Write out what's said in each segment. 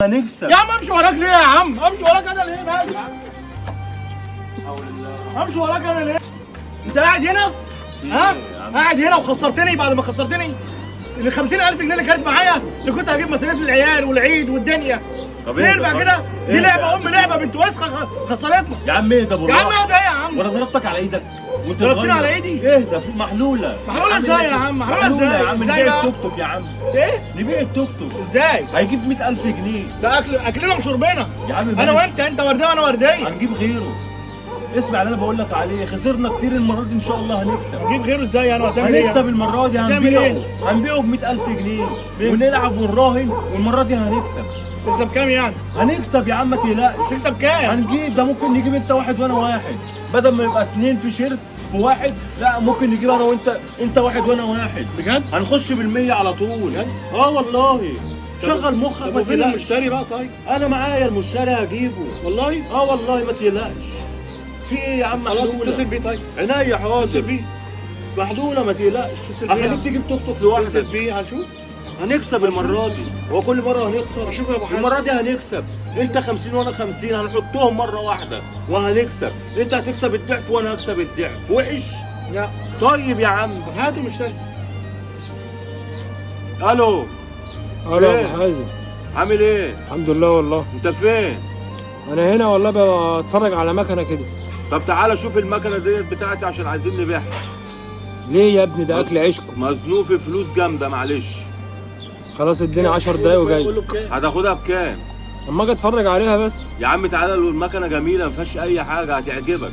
هنكسب يا عم امشي وراك ليه يا عم؟ امشي وراك انا ليه بقى؟ امشي وراك انا ليه؟ انت قاعد هنا؟ ها؟ قاعد هنا وخسرتني بعد ما خسرتني؟ ال 50,000 جنيه اللي كانت معايا اللي كنت هجيب مصاريف للعيال والعيد والدنيا. طب نرجع كده؟ دي لعبه لعبه بنت وسخه خسرتنا. يا عم اهدى بالراحه. يا عم اهدى ايه يا عم؟ وانا ضربتك على ايدك وانت ضربتني على ايدي؟ اهدى في محلوله. محلوله ازاي يا عم؟ محلوله ازاي؟ يا عم ازاي نبيع بقى؟ التوك توك يا عم. ايه؟ نبيع التوك توك ازاي؟ هيجيب 100,000 جنيه. ده اكلنا وشربنا يا عم انا وانت، انت ورديه وانا ورديه. هنجيب غيره. اسمع اللي انا بقول لك عليه، خسرنا كتير المره دي ان شاء الله هنكسب. هنجيب غيره ازاي انا؟ هتعمل ايه؟ هنكسب المره دي، هنبيعه ب 100,000 جنيه ونلعب ونراهن، والمره دي هنكسب. تكسب كام يعني؟ هنكسب يا عم ما تقلقش. تكسب كام؟ هنجيب ده، ممكن نجيب انت واحد وانا واحد، بدل ما يبقى اتنين في شيرت وواحد، لا ممكن نجيب انا وانت، انت واحد وانا واحد. بجد؟ هنخش بالمية على طول. بجد؟ اه والله. شغل مخك ما طب وفين تقلقش. المشتري بقى طيب؟ انا معايا المشتري هجيبه. والله؟ اه والله ما تقلقش. في ايه يا عم؟ خلاص محلولة. اتصل بيه طيب. عينيا حاضر. اتصل بيه. محلولة ما تقلقش. اتصل بيه. هخليك تجيب توك توك لوحدك. اتصل بيه هشوف. هنكسب المرة دي، هو كل مرة هنخسر؟ شوف يا ابو حسن. المرة دي هنكسب، انت 50 وانا 50، هنحطهم مرة واحدة وهنكسب، انت هتكسب الضعف وانا هكسب الضعف، وحش؟ لا. طيب يا عم. طب هات المشتري. الو. الو يا إيه؟ ابو حازم، عامل ايه؟ الحمد لله والله. انت فين؟ انا هنا والله بتفرج على مكنه كده. طب تعالى شوف المكنة ديت بتاعتي عشان عايزين نبيعها. ليه يا ابني؟ ده اكل عيشكم. مزنوق في فلوس جامدة معلش. خلاص اديني 10 دقايق وجاي. قول له بكام؟ هتاخدها بكام؟ اما اجي اتفرج عليها بس. يا عم تعالى، المكنة جميلة ما فيهاش أي حاجة، هتعجبك.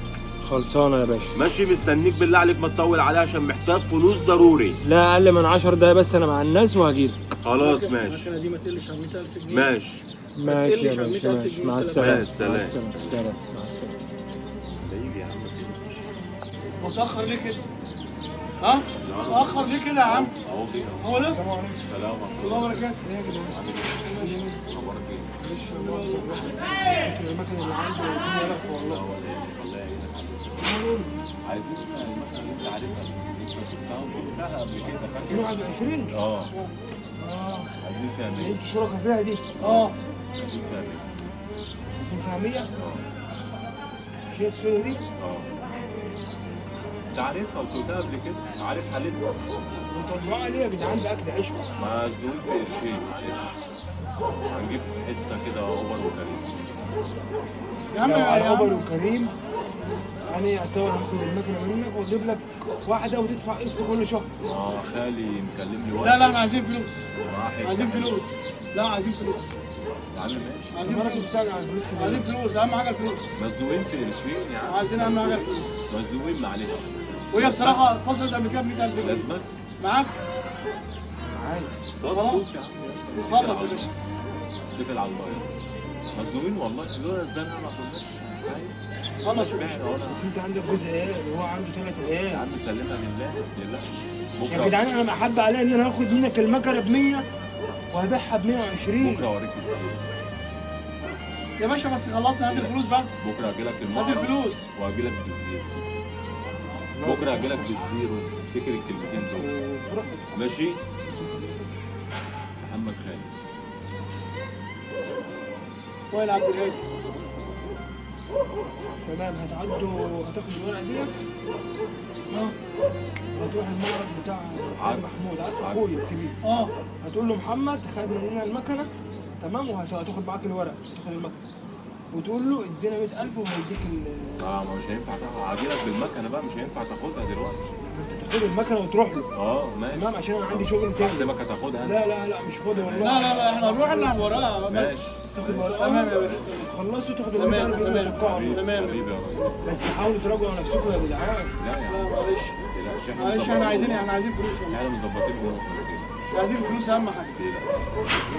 خلصانه يا باشا. ماشي، مستنيك بالله عليك ما تطول عليها عشان محتاج فلوس ضروري. لا اقل من 10 دقايق بس، انا مع الناس وهجيلك. خلاص ماشي. المكنه دي ما تقلش عن 100,000 جنيه. ماشي. ماشي يا تقلش عن باشا، 100,000 ماشي. جنيه مع كده. السلامه. سلام. مع السلامه. سلام. مع السلامه. يجي يا عم. متأخر ليه كده؟ ها؟ متأخر ليه كده يا عم؟ اهو كده. هو ده؟ سلام الله عليكم. وبركاته. اخبارك المكنه اللي عنده الدنيا رايحه والله. عايزين المكنه اللي انت عارفها، انت شفتها وشفتها قبل كده، فاكر؟ 21. اه. اه. عايزين فيها اللي 100. انتوا شركاء فيها دي. اه. عايزين فيها 100. عايزين فيها 100. اه. هي السودة دي؟ اه. انت عارفها وشفتها قبل كده، عارف حالتها. انتوا بقى ليه يا جدعان؟ ده اكل عيشكم. مزنوقين في قرشين معلش. هنجيب حته كده اوبر وكريم. يا عم يا اوبر وكريم، يعني يعتبر هاخد المكنه منك واجيب لك واحده وتدفع قسط كل شهر. خالي مكلمني واحد. لا احنا عايزين فلوس. واحد. عايزين فلوس. لا عايزين فلوس. يا عم ماشي. عايزين فلوس. مستعجل على الفلوس كده. عايزين فلوس، اهم حاجه الفلوس. مزنوقين في قرشين يا عم. عايزين اهم حاجه الفلوس. مزنوقين معلش. وهي بصراحه اتفصلت قبل كده ب 100,000 جنيه. لازمك؟ معاك؟ معايا. طب خلاص. فلوس يا عم. خلص يا باشا. اتكل على الله يلا. مزنوقين والله، لولا الزنقه ما كناش عايز. خلص يا باشا. بعنا ولا. بس انت عندك جوز عيال وهو عنده 3 يا عيال. عم سلمها لله ما تقلقش. يا جدعان انا محب عليا ان انا هاخد منك المكنه ب 100 وهبيعها ب 120. بكره اوريك الزيرو. يا باشا بس خلصنا، هات الفلوس بس. بكره هجيلك هات المعرض الفلوس. وهجيلك بالزيرو. بكره هجيلك بالزيرو، افتكر الكلمتين دول. ماشي؟ محمد خالد. وائل عبد الهادي. تمام، هتاخد الورقه ديت. هتروح المعرض بتاع محمود، عارف اخويا الكبير. هتقول له محمد خد مننا المكنه، تمام، وهتاخد معاك الورق، تاخد المكنه وتقول له ادينا 100,000 وهيديك ما مش هينفع هجيلك بالمكنه بقى، مش هينفع تاخدها دلوقتي. انت تاخد المكنه وتروح له. ماشي. تمام، عشان انا عندي شغل تاني. احسبك هتاخدها. لا مش فاضي والله. لا احنا هنروح اللي وراها. ماشي. تاخد ورقه. تمام يا باشا. تخلصوا تاخدوا تمام. تمام. حبيبي يا ريس. بس حاولوا تراجعوا نفسكم يا جدعان. لا يا عم. معلش. تقلقش، معلش احنا عايزين فلوس والله. احنا مظبطين امورنا. عايزين فلوس اهم حاجه.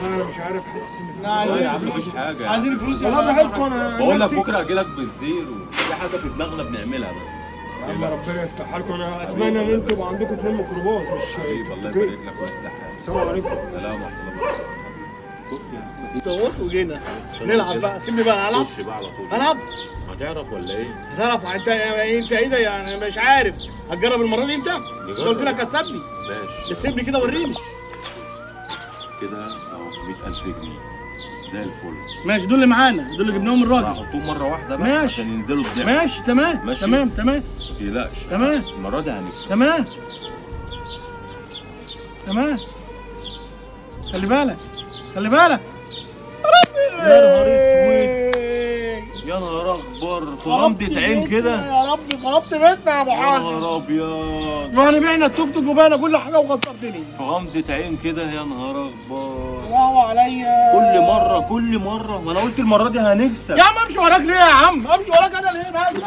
انا مش عارف، حاسس ان لا يا عم مفيش حاجه. عايزين الفلوس يا براحتكم. انا بقول لك بكره هجيلك بالزيرو، في حاجه في دماغنا بنعملها بس. يا عم ربنا يصلح حالكم. انا اتمنى ان انتوا يبقى عندكم 2 ميكروباص مش حبيبي الله يبارك لك ويصلح حالك. السلام عليكم. سلام ورحمه الله وبركاته. شفت يا عم صوت وجينا نلعب بقى. سيبني بقى العب. خش بقى على طول. العب. هتعرف ولا ايه؟ هتعرف انت ايه ده يعني؟ مش عارف. هتجرب المره دي انت؟ قلت لك كسبني. ماشي. بس سيبني كده وريني. كده اهو 100,000 جنيه. زي الفل. ماشي، دول اللي معانا، دول اللي جبناهم الراجل. هحطهم مره واحده بقى ماشي. عشان ينزلوا الضعف. ماشي تمام. ماشي. تمام ما تقلقش. تمام. المره دي هنكسب. تمام. خلي بالك. يا نهار اسود، يا نهار اخبار، في غمضة عين كده. يا ربي خربت بيتنا يا ابو يا حازم. نهار ابيض، يعني بعنا التوك توك وبعنا كل حاجه وخسرتني. في غمضة عين كده. يا نهار اخبار، برافو عليا. كل مرة ما انا قلت المرة دي هنكسب. يا عم امشي وراك ليه يا عم؟ امشي وراك انا ليه بس؟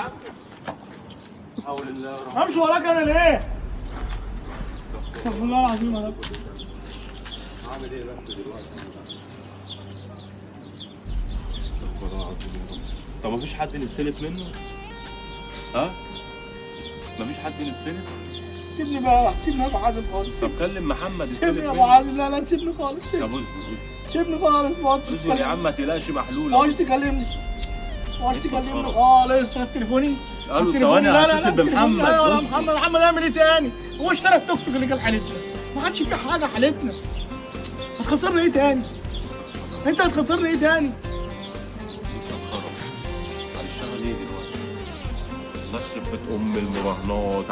حول الله يا رب. امشي وراك انا ليه؟ استغفر الله العظيم يا رب. اعمل ايه بس دلوقتي؟ استغفر الله العظيم يا رب. طب مفيش حد نستلف منه؟ ها؟ مفيش حد نستلف؟ سيبني بقى، سيبني يا ابو حازم خالص. طب كلم محمد يستلف سيبني يا ابو منه. حازم. لا سيبني خالص. طب اصبر سيبني خالص. ما عادش اصبر يا عم، تكلمني. ما تقلقش محلول. ما عادش تكلمني خالص. على تليفوني. قالوا ثواني هتصل بمحمد. لا ولا اصبر. محمد يعمل ايه تاني؟ هو اشترى التوك توك اللي جاب حالتنا. ما عادش في حاجه حالتنا. هتخسرنا ايه تاني؟ انت هتخسرنا ايه تاني؟ هنشتغل ايه دلوقتي؟ نخرب بيت ام المراهنات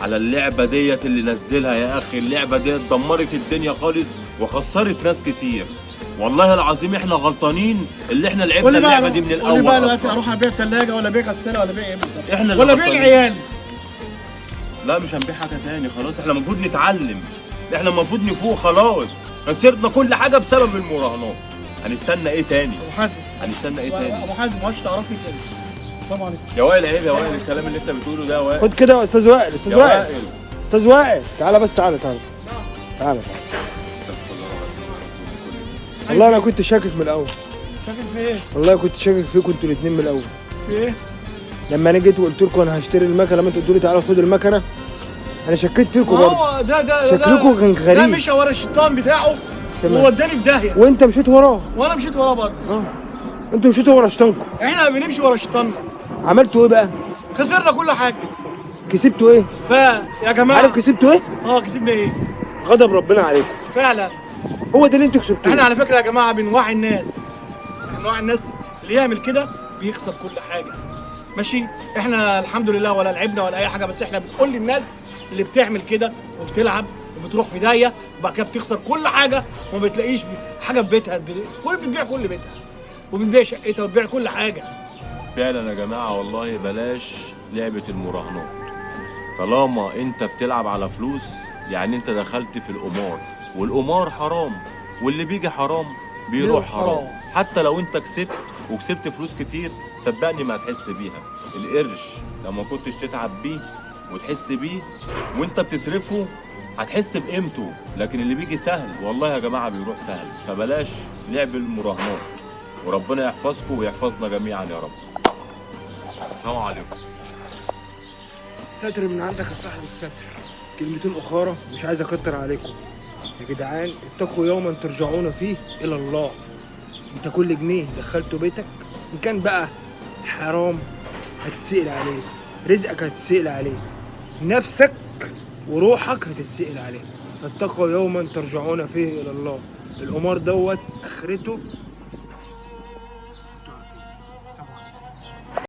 على اللعبه ديت اللي نزلها يا اخي. اللعبه ديت دمرت الدنيا خالص وخسرت ناس كتير. والله العظيم احنا غلطانين اللي احنا لعبنا اللعبه دي من الاول. قول لي بقى أصلاً. دلوقتي اروح ابيع ثلاجه ولا ابيع غساله ولا ابيع ايه بالظبط؟ احنا اللي ولا ابيع غلطانين. العيال؟ لا مش هنبيع حاجه تاني خلاص. احنا المفروض نتعلم، احنا المفروض نفوق خلاص. خسرنا كل حاجه بسبب المراهنات. هنستنى ايه تاني؟ ابو حازم. هنستنى ايه تاني؟ ابو حازم ما عادش تعرفني تاني. السلام عليكم. يا وائل عيب يا وائل الكلام اللي انت بتقوله ده يا وائل. خد كده يا استاذ وائل. يا وائل. استاذ وائل تعالى بس. تعالى. والله انا كنت شاكك من الاول. شاكك في ايه؟ والله كنت شاكك فيكم انتوا الاثنين من الاول. في ايه؟ لما انا جيت وقلت لكم انا هشتري المكنه، لما انتوا قلتوا لي تعالى خد المكنه، انا شكيت فيكم برضه. هو ده شكلكم كان غريب. ده مشى ورا الشيطان بتاعه تمام. ووداني في داهيه. وانت مشيت وراه. وانا مشيت وراه برضه. انتوا مشيتوا ورا شيطانكم. احنا بنمشي ورا شيطاننا. عملتوا ايه بقى؟ خسرنا كل حاجه. كسبتوا ايه؟ يا جماعه عارف كسبتوا ايه؟ كسبنا ايه؟ غضب ربنا عليكم. فعلا. هو ده اللي انتوا كسبتوه. احنا على فكره يا جماعه بنوعي الناس. بنوعي الناس اللي يعمل كده بيخسر كل حاجه. ماشي؟ احنا الحمد لله ولا لعبنا ولا اي حاجه، بس احنا بنقول للناس اللي بتعمل كده وبتلعب وبتروح في داهيه وبعد كده بتخسر كل حاجه وما بتلاقيش حاجه في بيتها. بتبيع كل بيتها وبتبيع شقتها وبتبيع كل حاجه. فعلا يا جماعه والله بلاش لعبه المراهنات. طالما انت بتلعب على فلوس يعني انت دخلت في القمار، والقمار حرام، واللي بيجي حرام بيروح حرام. حتى لو انت كسبت وكسبت فلوس كتير صدقني ما هتحس بيها. القرش لما كنتش تتعب بيه وتحس بيه وانت بتصرفه هتحس بقيمته، لكن اللي بيجي سهل والله يا جماعه بيروح سهل. فبلاش لعب المراهنات، وربنا يحفظكم ويحفظنا جميعا يا رب. السلام عليكم. الستر من عندك يا صاحب الستر. كلمتين اخرى مش عايز اكتر عليكم يا جدعان. اتقوا يوما ترجعون فيه الى الله. انت كل جنيه دخلته بيتك ان كان بقى حرام هتتسأل عليه، رزقك هتتسأل عليه، نفسك وروحك هتتسأل عليه. فاتقوا يوما ترجعون فيه الى الله. القمار دوت اخرته